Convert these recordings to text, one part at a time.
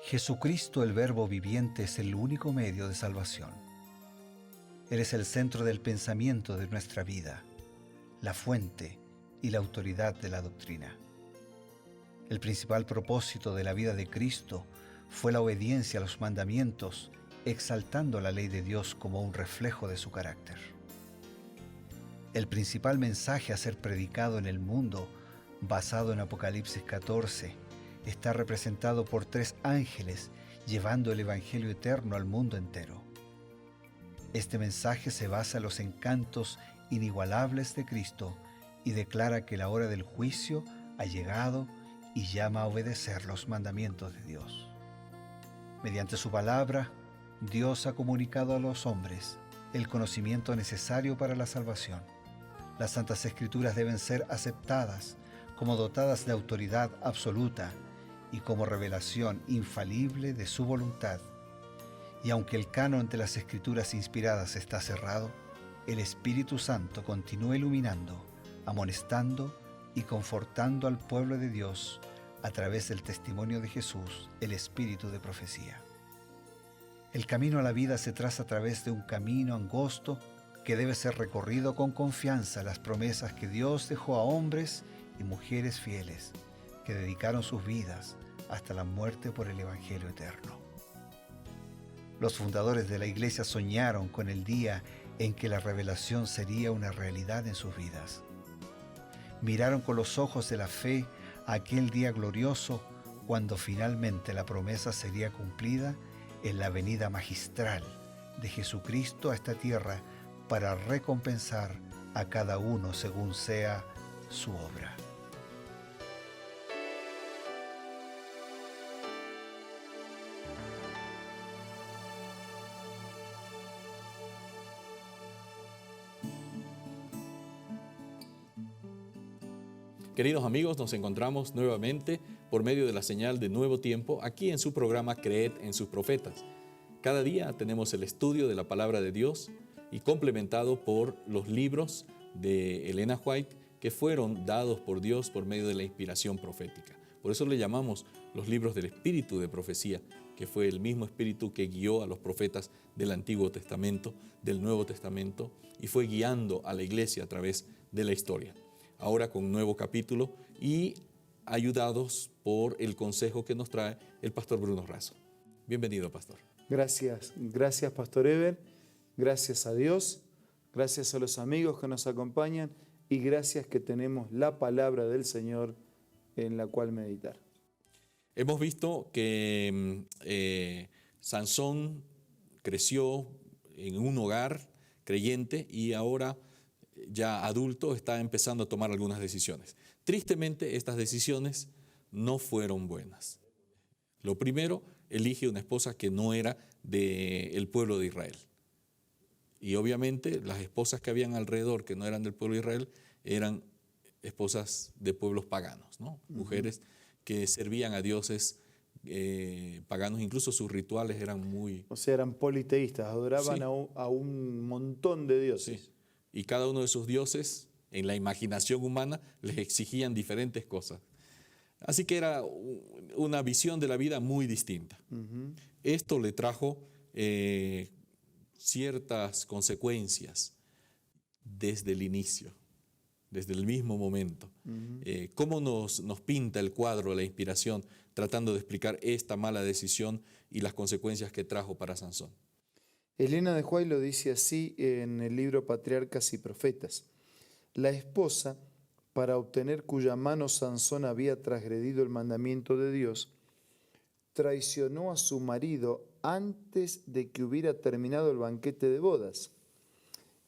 Jesucristo, el Verbo viviente, es el único medio de salvación. Él es el centro del pensamiento de nuestra vida, la fuente y la autoridad de la doctrina. El principal propósito de la vida de Cristo fue la obediencia a los mandamientos, exaltando la ley de Dios como un reflejo de su carácter. El principal mensaje a ser predicado en el mundo, basado en Apocalipsis 14, está representado por 3 ángeles llevando el Evangelio eterno al mundo entero. Este mensaje se basa en los encantos inigualables de Cristo y declara que la hora del juicio ha llegado y llama a obedecer los mandamientos de Dios. Mediante su palabra, Dios ha comunicado a los hombres el conocimiento necesario para la salvación. Las Santas Escrituras deben ser aceptadas como dotadas de autoridad absoluta y como revelación infalible de su voluntad. Y aunque el canon de las Escrituras inspiradas está cerrado, el Espíritu Santo continúa iluminando, amonestando y confortando al pueblo de Dios a través del testimonio de Jesús, el Espíritu de profecía. El camino a la vida se traza a través de un camino angosto que debe ser recorrido con confianza, las promesas que Dios dejó a hombres y mujeres fieles que dedicaron sus vidas hasta la muerte por el Evangelio eterno. Los fundadores de la Iglesia soñaron con el día en que la revelación sería una realidad en sus vidas. Miraron con los ojos de la fe a aquel día glorioso cuando finalmente la promesa sería cumplida en la venida magistral de Jesucristo a esta tierra para recompensar a cada uno según sea su obra. Queridos amigos, nos encontramos nuevamente por medio de la señal de Nuevo Tiempo aquí en su programa Creed en sus Profetas. Cada día tenemos el estudio de la Palabra de Dios y complementado por los libros de Elena White que fueron dados por Dios por medio de la inspiración profética. Por eso le llamamos los libros del Espíritu de Profecía, que fue el mismo Espíritu que guió a los profetas del Antiguo Testamento, del Nuevo Testamento, y fue guiando a la iglesia a través de la historia. Ahora con un nuevo capítulo y ayudados por el consejo que nos trae el pastor Bruno Razo. Bienvenido, pastor. Gracias, pastor Eber. Gracias a Dios, gracias a los amigos que nos acompañan y gracias que tenemos la palabra del Señor en la cual meditar. Hemos visto que Sansón creció en un hogar creyente y ahora ya adulto está empezando a tomar algunas decisiones. Tristemente, estas decisiones no fueron buenas. Lo primero, elige una esposa que no era del pueblo de Israel. Y obviamente las esposas que habían alrededor, que no eran del pueblo de Israel, eran esposas de pueblos paganos, ¿no? Mujeres que servían a dioses paganos, incluso sus rituales eran muy... O sea, eran politeístas, adoraban Sí. a un montón de dioses. Sí. Y cada uno de sus dioses, en la imaginación humana, les exigían diferentes cosas. Así que era una visión de la vida muy distinta. Esto le trajo ciertas consecuencias desde el inicio, desde el mismo momento. ¿Cómo nos pinta el cuadro la inspiración tratando de explicar esta mala decisión y las consecuencias que trajo para Sansón? Elena de White lo dice así en el libro Patriarcas y Profetas. La esposa, para obtener cuya mano Sansón había transgredido el mandamiento de Dios, traicionó a su marido antes de que hubiera terminado el banquete de bodas.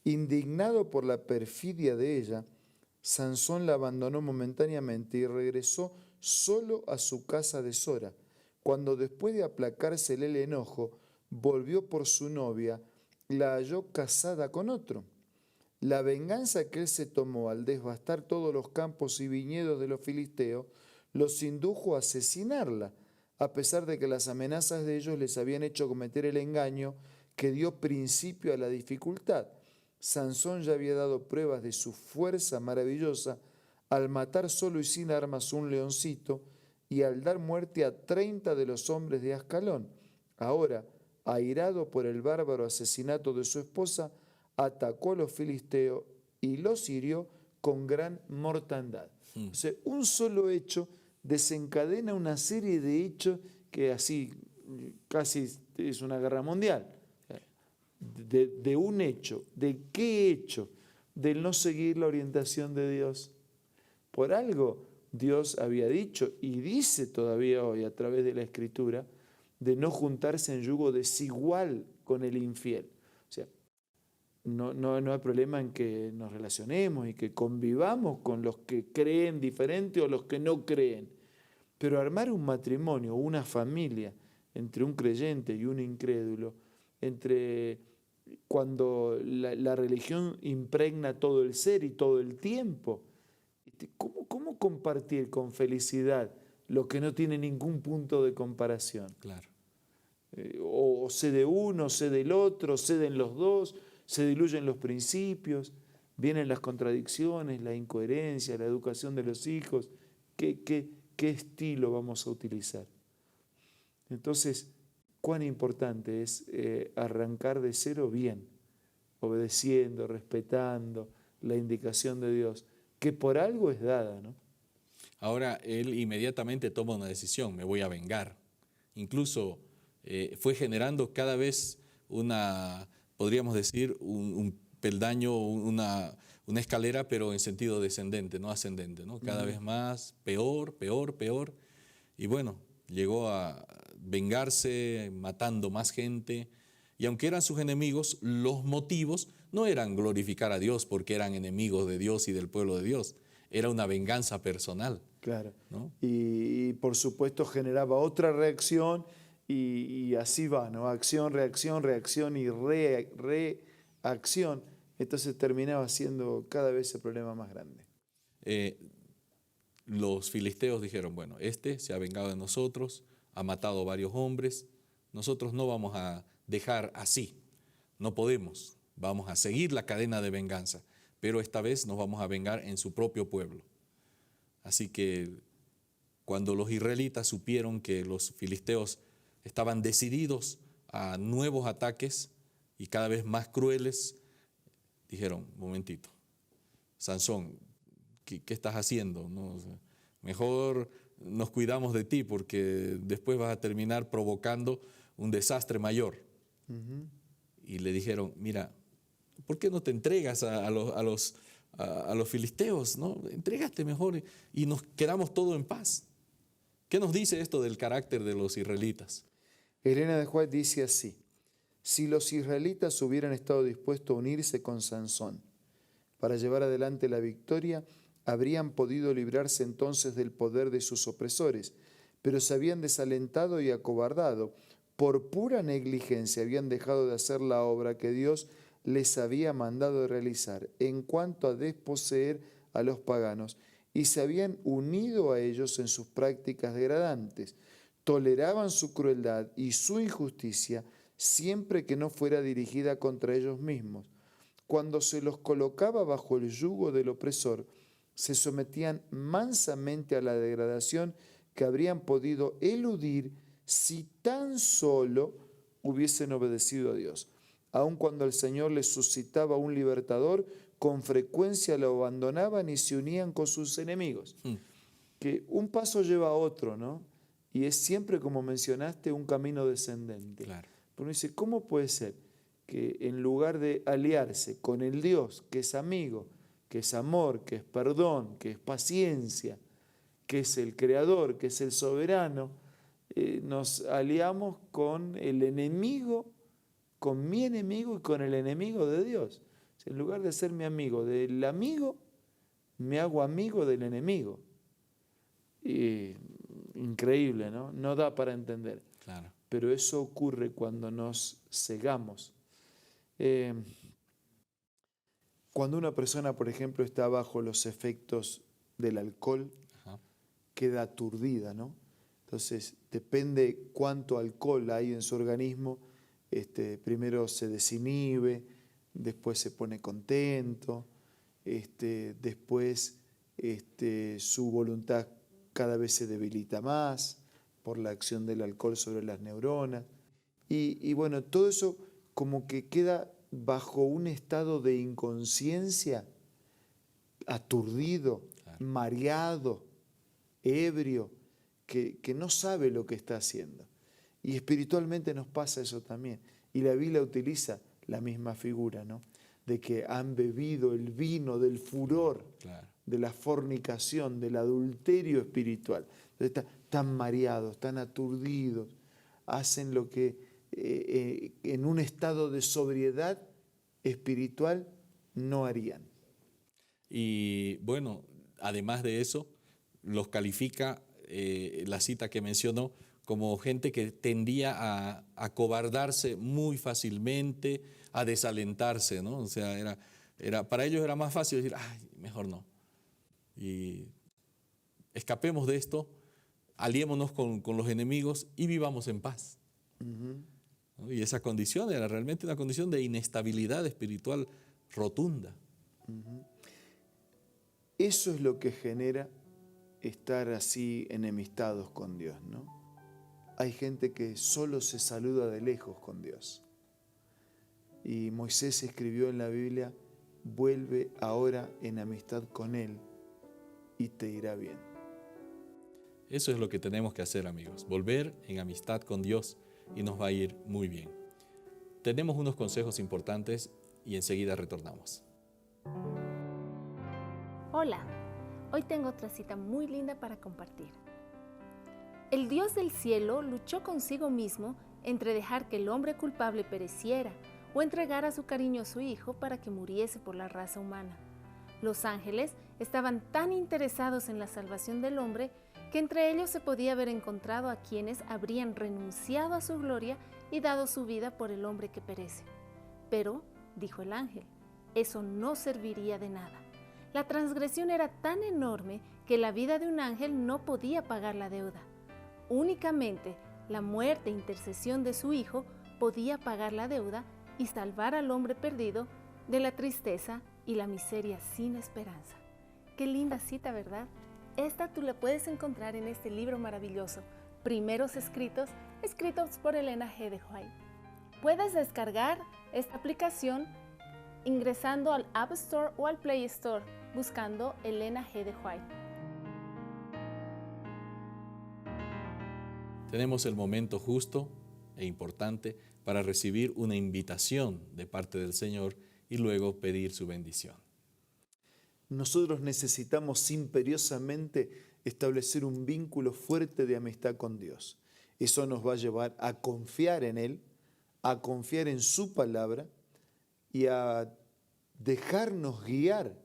Indignado por la perfidia de ella, Sansón la abandonó momentáneamente y regresó solo a su casa de Sora, cuando después de aplacársele el enojo, volvió por su novia, la halló casada con otro. La venganza que él se tomó al devastar todos los campos y viñedos de los filisteos los indujo a asesinarla, a pesar de que las amenazas de ellos les habían hecho cometer el engaño que dio principio a la dificultad. Sansón ya había dado pruebas de su fuerza maravillosa al matar solo y sin armas un leoncito y al dar muerte a 30 de los hombres de Ascalón. Ahora, airado por el bárbaro asesinato de su esposa, atacó a los filisteos y los hirió con gran mortandad. O sea, un solo hecho desencadena una serie de hechos que así casi es una guerra mundial. De un hecho, ¿de qué hecho? Del no seguir la orientación de Dios. Por algo Dios había dicho y dice todavía hoy a través de la Escritura de no juntarse en yugo desigual con el infiel. O sea, no hay problema en que nos relacionemos y que convivamos con los que creen diferente o los que no creen. Pero armar un matrimonio, una familia entre un creyente y un incrédulo, cuando la religión impregna todo el ser y todo el tiempo, ¿cómo compartir con felicidad lo que no tiene ningún punto de comparación? Claro. O sé de uno, sé del otro, ceden los dos, se diluyen los principios, vienen las contradicciones, la incoherencia, la educación de los hijos. ¿Qué estilo vamos a utilizar? Entonces, cuán importante es arrancar de cero bien, obedeciendo, respetando la indicación de Dios, que por algo es dada, ¿no? Ahora él inmediatamente toma una decisión, me voy a vengar. Incluso fue generando cada vez podríamos decir, un peldaño, una escalera, pero en sentido descendente, no ascendente, ¿no? Cada vez más, peor. Y bueno, llegó a vengarse, matando más gente. Y aunque eran sus enemigos, los motivos no eran glorificar a Dios porque eran enemigos de Dios y del pueblo de Dios. Era una venganza personal. Claro. ¿No? Y por supuesto generaba otra reacción y así va, ¿no? Acción, reacción y reacción. Entonces terminaba siendo cada vez el problema más grande. Los filisteos dijeron, bueno, este se ha vengado de nosotros, ha matado varios hombres, nosotros no vamos a dejar así, no podemos, vamos a seguir la cadena de venganza, pero esta vez nos vamos a vengar en su propio pueblo. Así que cuando los israelitas supieron que los filisteos estaban decididos a nuevos ataques y cada vez más crueles, dijeron, momentito, Sansón, ¿qué estás haciendo? No, o sea, mejor nos cuidamos de ti porque después vas a terminar provocando un desastre mayor. Y le dijeron, mira, ¿por qué no te entregas a los filisteos? ¿No? Entrégate mejor y nos quedamos todos en paz. ¿Qué nos dice esto del carácter de los israelitas? Elena de White dice así: si los israelitas hubieran estado dispuestos a unirse con Sansón para llevar adelante la victoria, habrían podido librarse entonces del poder de sus opresores, pero se habían desalentado y acobardado. Por pura negligencia habían dejado de hacer la obra que Dios les había mandado realizar en cuanto a desposeer a los paganos, y se habían unido a ellos en sus prácticas degradantes. Toleraban su crueldad y su injusticia siempre que no fuera dirigida contra ellos mismos. Cuando se los colocaba bajo el yugo del opresor, se sometían mansamente a la degradación que habrían podido eludir si tan solo hubiesen obedecido a Dios. Aun cuando el Señor les suscitaba un libertador, con frecuencia lo abandonaban y se unían con sus enemigos. Que un paso lleva a otro, ¿no? Y es siempre, como mencionaste, un camino descendente. Claro. Pero uno dice, ¿cómo puede ser que en lugar de aliarse con el Dios que es amigo, que es amor, que es perdón, que es paciencia, que es el creador, que es el soberano, nos aliamos con el enemigo, con mi enemigo y con el enemigo de Dios? O sea, en lugar de ser mi amigo del amigo, me hago amigo del enemigo. Y, increíble, ¿no? No da para entender. Claro. Pero eso ocurre cuando nos cegamos. Cuando una persona, por ejemplo, está bajo los efectos del alcohol, queda aturdida, ¿no? Entonces, depende cuánto alcohol hay en su organismo, primero se desinhibe, después se pone contento, después su voluntad cada vez se debilita más por la acción del alcohol sobre las neuronas. Y bueno, todo eso como que queda bajo un estado de inconsciencia, aturdido, mareado, ebrio, que no sabe lo que está haciendo. Y espiritualmente nos pasa eso también. Y la Biblia utiliza la misma figura, ¿no? De que han bebido el vino del furor, claro, de la fornicación, del adulterio espiritual. Entonces están mareados, están aturdidos, hacen lo que en un estado de sobriedad espiritual no harían. Y bueno, además de eso, los califica la cita que mencionó como gente que tendía a acobardarse muy fácilmente, a desalentarse, ¿no? O sea, para ellos era más fácil decir, ay, mejor no. Y escapemos de esto, aliémonos con los enemigos y vivamos en paz. ¿No? Y esa condición era realmente una condición de inestabilidad espiritual rotunda. Eso es lo que genera estar así enemistados con Dios, ¿no? Hay gente que solo se saluda de lejos con Dios. Y Moisés escribió en la Biblia, vuelve ahora en amistad con Él y te irá bien. Eso es lo que tenemos que hacer, amigos, volver en amistad con Dios y nos va a ir muy bien. Tenemos unos consejos importantes y enseguida retornamos. Hola, hoy tengo otra cita muy linda para compartir. El Dios del cielo luchó consigo mismo entre dejar que el hombre culpable pereciera o entregar a su cariñoso hijo para que muriese por la raza humana. Los ángeles estaban tan interesados en la salvación del hombre que entre ellos se podía haber encontrado a quienes habrían renunciado a su gloria y dado su vida por el hombre que perece. Pero, dijo el ángel, eso no serviría de nada. La transgresión era tan enorme que la vida de un ángel no podía pagar la deuda. Únicamente la muerte e intercesión de su Hijo podía pagar la deuda y salvar al hombre perdido de la tristeza y la miseria sin esperanza. Qué linda cita, ¿verdad? Esta tú la puedes encontrar en este libro maravilloso, Primeros Escritos, escritos por Elena G. de White. Puedes descargar esta aplicación ingresando al App Store o al Play Store, buscando Elena G. de White. Tenemos el momento justo e importante para recibir una invitación de parte del Señor y luego pedir su bendición. Nosotros necesitamos imperiosamente establecer un vínculo fuerte de amistad con Dios. Eso nos va a llevar a confiar en Él, a confiar en su palabra y a dejarnos guiar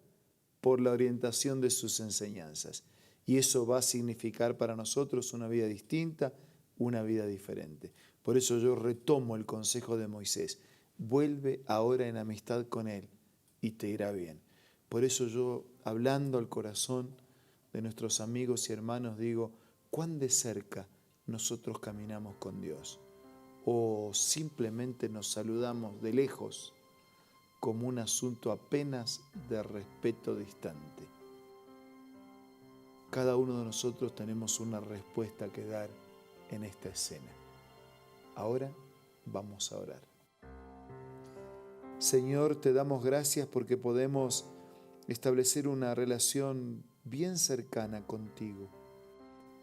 por la orientación de sus enseñanzas. Y eso va a significar para nosotros una vida distinta, una vida diferente. Por eso yo retomo el consejo de Moisés. Vuelve ahora en amistad con Él y te irá bien. Por eso yo, hablando al corazón de nuestros amigos y hermanos, digo, ¿cuán de cerca nosotros caminamos con Dios? ¿O simplemente nos saludamos de lejos como un asunto apenas de respeto distante? Cada uno de nosotros tenemos una respuesta que dar en esta escena. Ahora vamos a orar. Señor, te damos gracias porque podemos establecer una relación bien cercana contigo.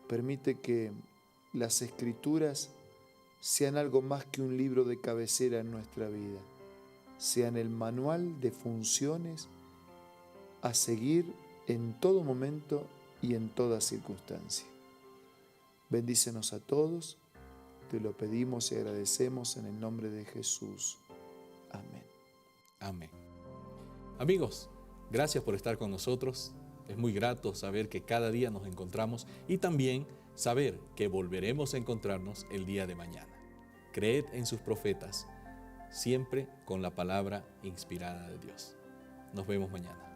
Permite que las Escrituras sean algo más que un libro de cabecera en nuestra vida, sean el manual de funciones a seguir en todo momento y en toda circunstancia. Bendícenos a todos, te lo pedimos y agradecemos en el nombre de Jesús. Amén. Amén. Amigos, gracias por estar con nosotros. Es muy grato saber que cada día nos encontramos y también saber que volveremos a encontrarnos el día de mañana. Creed en sus profetas, siempre con la palabra inspirada de Dios. Nos vemos mañana.